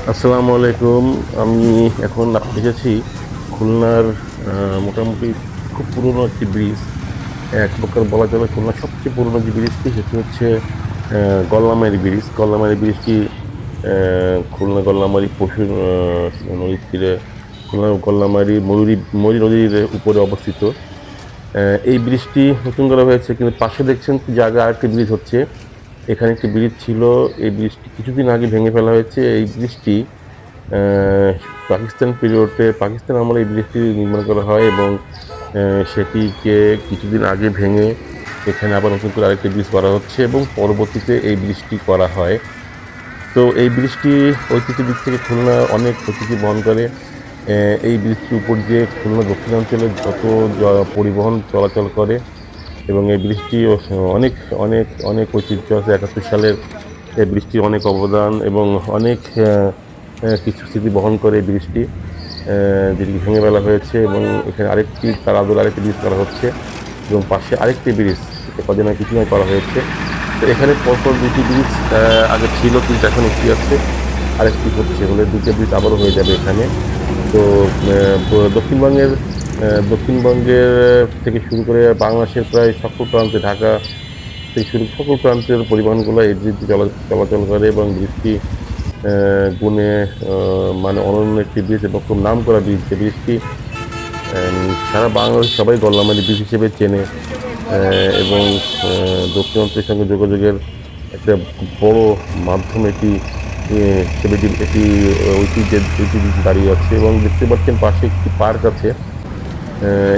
আসসালামু আলাইকুম। আমি এখন এসেছি খুলনার মোটামুটি খুব পুরনো একটি ব্রিজ। এক প্রকার বলা চলে খুলনার সবচেয়ে পুরনো যে ব্রিজটি সেটি হচ্ছে গল্লামারী ব্রিজ। গল্লামারী ব্রিজটি খুলনা গল্লামারী পশুর নদীর তীরে, খুলনা গল্লামারী ময়ূরী নদীর উপরে অবস্থিত। এই ব্রিজটি নতুন করা হয়েছে, কিন্তু পাশে দেখছেন জায়গা আরেকটি ব্রিজ হচ্ছে। এখানে একটি ব্রিজ ছিল, এই ব্রিজটি কিছুদিন আগে ভেঙে ফেলা হয়েছে। এই ব্রিজটি আহ, পাকিস্তান পিরিয়ডে, পাকিস্তান আমলে এই ব্রিজটি নির্মাণ করা হয় এবং সেটিকে কিছুদিন আগে ভেঙে এখানে আবার নতুন করে আরেকটি ব্রিজ করা হচ্ছে এবং পরবর্তীতে এই ব্রিজটি করা হয়। তো এই ব্রিজটি ঐতিহ্যের দিক থেকে খুলনা অনেক ঐতিহ্য বহন করে। এই ব্রিজটির উপর দিয়ে খুলনা দক্ষিণাঞ্চলের যত পরিবহন চলাচল করে এবং এই ব্রিজটি অনেক অনেক অনেক ঐতিহ্য আছে। 71 সালের এই বৃষ্টির অনেক অবদান এবং অনেক কিছু স্মৃতি বহন করে এই ব্রিজটি, যেটি ভেঙে ফেলা হয়েছে এবং এখানে আরেকটি, তার আদলে আরেকটি ব্রিজ করা হচ্ছে এবং পাশে আরেকটি ব্রিজ কদিন আগে কিছুদিন আগে করা হয়েছে। তো এখানে পরপর দুটি ব্রিজ আগে ছিল, কিন্তু এখন একটি আছে, আরেকটি হচ্ছে, হলে দুটো ব্রিজ আবারও হয়ে যাবে এখানে। তো দক্ষিণবঙ্গের দক্ষিণবঙ্গের থেকে শুরু করে বাংলাদেশের প্রায় সকল প্রান্তে, ঢাকা থেকে শুরু সকল প্রান্তের পরিবহনগুলো এই ব্রিজ দিয়ে চলাচল করে এবং ব্রিজটি গুণে মানে অনন্য একটি ব্রিজ এবং খুব নাম করা ব্রিজ। যে ব্রিজটি সারা বাংলাদেশ সবাই গল্লামারী ব্রিজ হিসেবে চেনে এবং দক্ষিণাঞ্চলের সঙ্গে যোগাযোগের একটা খুব বড় মাধ্যম এটি হিসেবে এটি ঐতিহ্য দাঁড়িয়ে আছে। এবং দেখতে পাচ্ছেন পাশে একটি পার্ক আছে।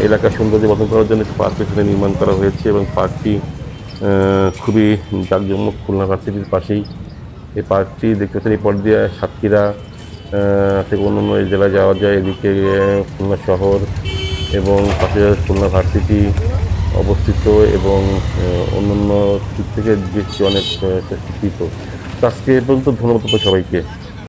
এলাকার সৌন্দর্য বর্ধন করার জন্য একটি পার্ক এখানে নির্মাণ করা হয়েছে এবং পার্কটি খুবই জাঁকজমক। খুলনা ভার্সিটির পাশেই এই পার্কটি দেখতে পাচ্ছেন। এই পথ দিয়ে সাতক্ষীরা থেকে অন্যান্য জেলায় যাওয়া যায়। এদিকে খুলনা শহর এবং পাশে খুলনা ভার্সিটি অবস্থিত এবং অন্যান্য দিক থেকে দেশটি অনেক স্বীকৃত। তো আজকে এ পর্যন্ত, ধন্যবাদ সবাইকে।